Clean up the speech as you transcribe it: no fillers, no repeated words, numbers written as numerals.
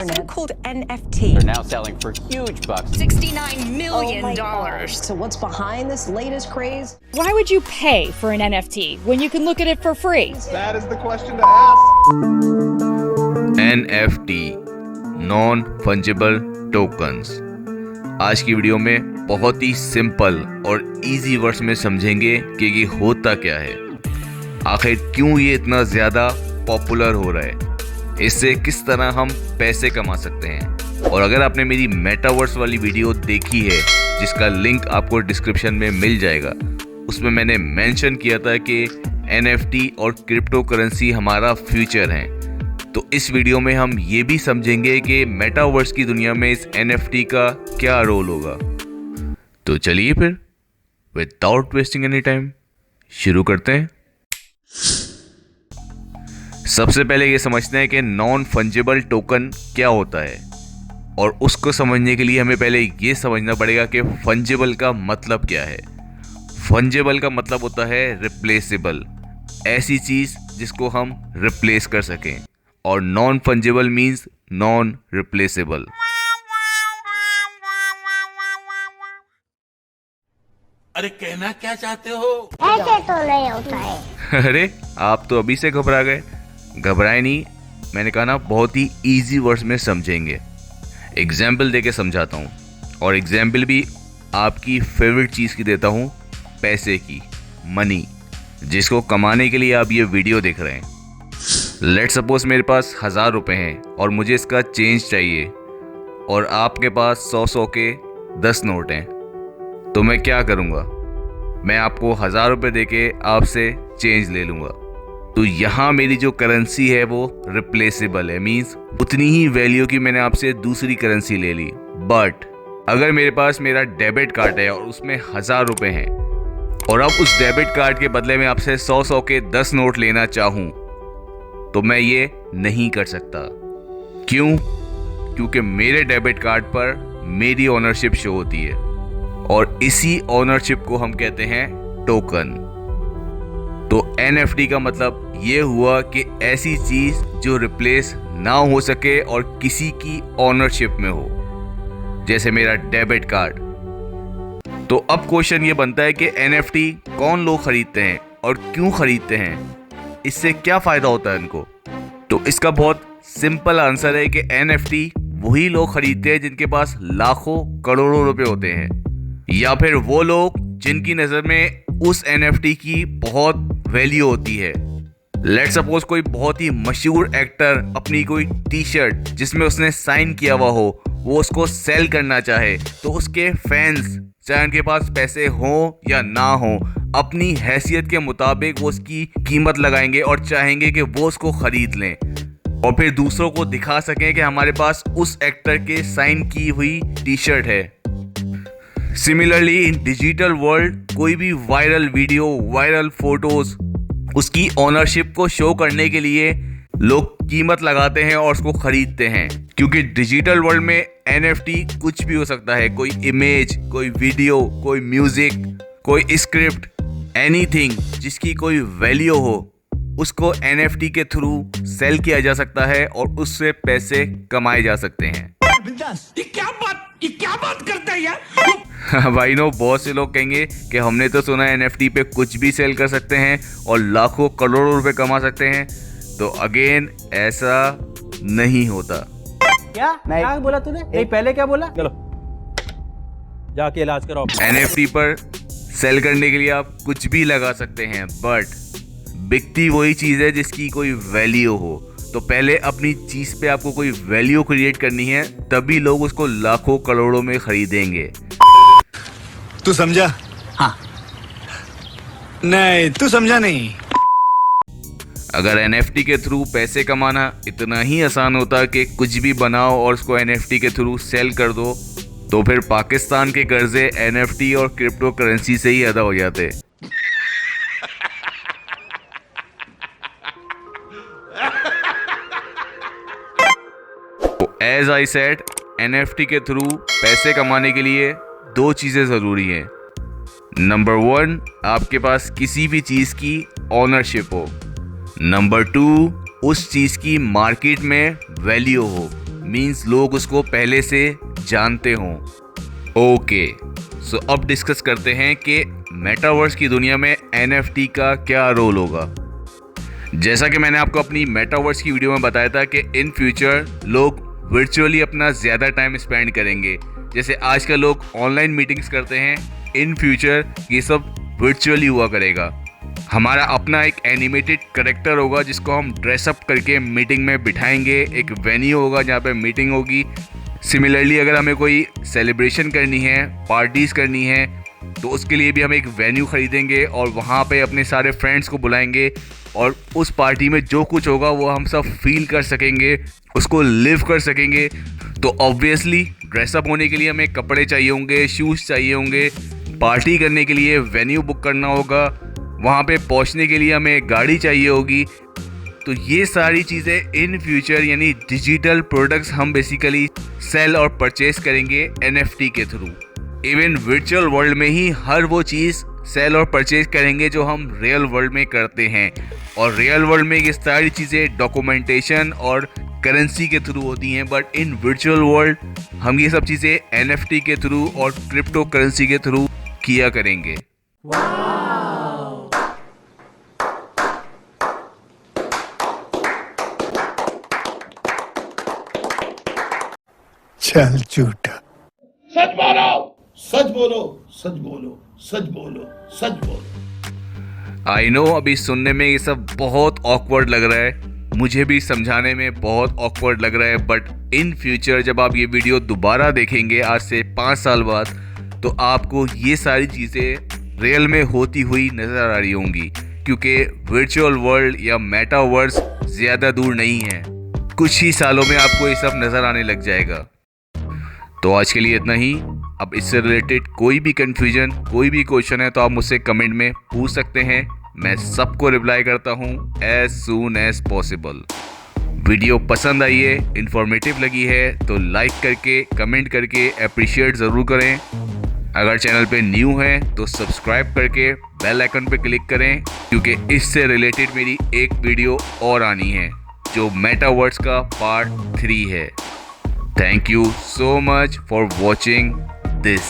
So-called NFT. They're now selling for huge bucks. $69 million. Oh my gosh. So what's behind this latest craze? Why would you pay for an NFT when you can look at it for free? That is the question to ask. NFT non fungible tokens. आज की video में बहुत ही simple और easy words में समझेंगे कि ये होता क्या है, आखिर क्यों ये इतना ज़्यादा पॉपुलर हो रहा है, इससे किस तरह हम पैसे कमा सकते हैं। और अगर आपने मेरी मेटावर्स वाली वीडियो देखी है जिसका लिंक आपको डिस्क्रिप्शन में मिल जाएगा, उसमें मैंने मेंशन किया था कि NFT और क्रिप्टो करेंसी हमारा फ्यूचर है। तो इस वीडियो में हम ये भी समझेंगे कि मेटावर्स की दुनिया में इस NFT का क्या रोल होगा। तो चलिए फिर विदाउट वेस्टिंग एनी टाइम शुरू करते हैं। सबसे पहले ये समझते हैं कि नॉन फंजिबल टोकन क्या होता है, और उसको समझने के लिए हमें पहले ये समझना पड़ेगा कि फंजिबल का मतलब क्या है। फंजिबल का मतलब होता है रिप्लेसेबल, ऐसी चीज जिसको हम रिप्लेस कर सकें, और non fungible means non replaceable. अरे कहना क्या चाहते हो? ऐसे तो नहीं होता है। अरे आप तो अभी से घबरा गए। घबराए नहीं, मैंने कहा ना बहुत ही इजी वर्ड्स में समझेंगे। एग्जाम्पल देके समझाता हूँ, और एग्जाम्पल भी आपकी फेवरेट चीज़ की देता हूँ, पैसे की, मनी, जिसको कमाने के लिए आप ये वीडियो देख रहे हैं। लेट सपोज मेरे पास 1000 रुपये हैं और मुझे इसका चेंज चाहिए, और आपके पास 100 के 10 नोट हैं। तो मैं क्या करूँगा, मैं आपको 1000 रुपये दे के आपसे चेंज ले लूँगा। तो यहाँ मेरी जो करेंसी है वो रिप्लेसेबल है, मीन्स उतनी ही वैल्यू की मैंने आपसे दूसरी करेंसी ले ली। बट अगर मेरे पास मेरा डेबिट कार्ड है और उसमें 1000 रुपये हैं, और अब उस डेबिट कार्ड के बदले में आपसे 100 के 10 नोट लेना चाहूँ, तो मैं ये नहीं कर सकता। क्यों? क्योंकि मेरे डेबिट कार्ड पर मेरी ओनरशिप शो होती है, और इसी ओनरशिप को हम कहते हैं टोकन। तो NFT का मतलब ये हुआ कि ऐसी चीज जो रिप्लेस ना हो सके और किसी की ओनरशिप में हो, जैसे मेरा डेबिट कार्ड। तो अब क्वेश्चन ये बनता है कि NFT कौन लोग खरीदते हैं और क्यों खरीदते हैं, इससे क्या फायदा होता है इनको। तो इसका बहुत सिंपल आंसर है कि NFT वही लोग खरीदते हैं जिनके पास लाखों करोड़ों रुपए होते हैं, या फिर वो लोग जिनकी नजर में उस NFT की बहुत वैल्यू होती है। लेट्स सपोज कोई बहुत ही मशहूर एक्टर अपनी कोई टी शर्ट जिसमें उसने साइन किया हुआ हो, वो उसको सेल करना चाहे, तो उसके फैंस, चाहे उनके पास पैसे हो या ना हो, अपनी हैसियत के मुताबिक वो उसकी कीमत लगाएंगे और चाहेंगे कि वो उसको खरीद लें, और फिर दूसरों को दिखा सकें कि हमारे पास उस एक्टर के साइन की हुई टी शर्ट है। सिमिलरली इन डिजिटल वर्ल्ड कोई भी वायरल वीडियो, वायरल फोटोज, उसकी ओनरशिप को शो करने के लिए लोग कीमत लगाते हैं और उसको खरीदते हैं, क्योंकि डिजिटल वर्ल्ड में NFT कुछ भी हो सकता है। कोई इमेज, कोई वीडियो, कोई म्यूजिक, कोई स्क्रिप्ट, एनीथिंग जिसकी कोई वैल्यू हो, उसको NFT के थ्रू सेल किया जा सकता है और उससे पैसे कमाए जा सकते हैं। ये क्या बात करता है यार? भाई नो, बहुत से लोग कहेंगे कि हमने तो सुना है NFT पे कुछ भी सेल कर सकते हैं और लाखों करोड़ों रुपए कमा सकते हैं। तो अगेन ऐसा नहीं होता। क्या क्या बोला तूने? नहीं, पहले क्या बोला? चलो जाके इलाज कराओ। NFT पर सेल करने के लिए आप कुछ भी लगा सकते हैं, बट बिकती वही चीज़ है जिसकी कोई वैल्यू हो। तो पहले अपनी चीज़ पे आपको कोई वैल्यू क्रिएट करनी है, तभी लोग उसको लाखों करोड़ों में खरीदेंगे। तू समझा? हाँ। नहीं, तू समझा नहीं। अगर NFT के थ्रू पैसे कमाना इतना ही आसान होता कि कुछ भी बनाओ और उसको NFT के थ्रू सेल कर दो, तो फिर पाकिस्तान के कर्जे NFT और क्रिप्टो करेंसी से ही अदा हो जाते। एज आई सेड, NFT के थ्रू पैसे कमाने के लिए 2 चीज़ें ज़रूरी हैं। नंबर 1, आपके पास किसी भी चीज़ की ओनरशिप हो। नंबर 2, उस चीज़ की मार्केट में वैल्यू हो, मीन्स लोग उसको पहले से जानते हों। ओके, सो अब डिस्कस करते हैं कि मेटावर्स की दुनिया में NFT का क्या रोल होगा। जैसा कि मैंने आपको अपनी मेटावर्स की वीडियो में बताया था कि इन फ्यूचर लोग वर्चुअली अपना ज़्यादा टाइम स्पेंड करेंगे। जैसे आजकल लोग ऑनलाइन मीटिंग्स करते हैं, इन फ्यूचर ये सब वर्चुअली हुआ करेगा। हमारा अपना एक एनिमेटेड कैरेक्टर होगा जिसको हम ड्रेसअप करके मीटिंग में बिठाएंगे। एक वेन्यू होगा जहाँ पे मीटिंग होगी। सिमिलरली अगर हमें कोई सेलिब्रेशन करनी है, पार्टीज़ करनी है, तो उसके लिए भी हम एक वेन्यू ख़रीदेंगे और वहाँ पे अपने सारे फ्रेंड्स को बुलाएंगे और उस पार्टी में जो कुछ होगा वो हम सब फील कर सकेंगे, उसको लिव कर सकेंगे। तो ऑब्वियसली ड्रेसअप होने के लिए हमें कपड़े चाहिए होंगे, शूज़ चाहिए होंगे, पार्टी करने के लिए वेन्यू बुक करना होगा, वहाँ पे पहुँचने के लिए हमें गाड़ी चाहिए होगी। तो ये सारी चीज़ें इन फ्यूचर यानी डिजिटल प्रोडक्ट्स हम बेसिकली सेल और परचेज करेंगे NFT के थ्रू। इवन वर्चुअल वर्ल्ड में ही हर वो चीज़ सेल और परचेज करेंगे जो हम रियल वर्ल्ड में करते हैं। और रियल वर्ल्ड में ये सारी चीज़ें डॉक्यूमेंटेशन और करेंसी के थ्रू होती हैं, बट इन वर्चुअल वर्ल्ड हम ये सब चीज़ें NFT के थ्रू और क्रिप्टो करेंसी के थ्रू किया करेंगे। चल झूठा। सच बोलो, सच बोलो, सच बोलो, सच बोलो, सच बोलो। आई नो अभी सुनने में ये सब बहुत ऑकवर्ड लग रहा है, मुझे भी समझाने में बहुत ऑकवर्ड लग रहा है, बट इन फ्यूचर जब आप ये वीडियो दोबारा देखेंगे आज से 5 साल बाद, तो आपको ये सारी चीज़ें रियल में होती हुई नज़र आ रही होंगी, क्योंकि वर्चुअल वर्ल्ड या मेटावर्स ज़्यादा दूर नहीं है। कुछ ही सालों में आपको ये सब नज़र आने लग जाएगा। तो आज के लिए इतना ही। अब इससे रिलेटेड कोई भी कन्फ्यूजन, कोई भी क्वेश्चन है तो आप मुझसे कमेंट में पूछ सकते हैं। मैं सबको रिप्लाई करता हूँ as soon as possible. Video पसंद आई है, इन्फॉर्मेटिव लगी है तो लाइक करके, कमेंट करके अप्रिशिएट ज़रूर करें। अगर चैनल पे न्यू हैं तो सब्सक्राइब करके बेल आइकन पे क्लिक करें, क्योंकि इससे रिलेटेड मेरी एक वीडियो और आनी है जो मेटावर्स का पार्ट 3 है। Thank you so much for watching this.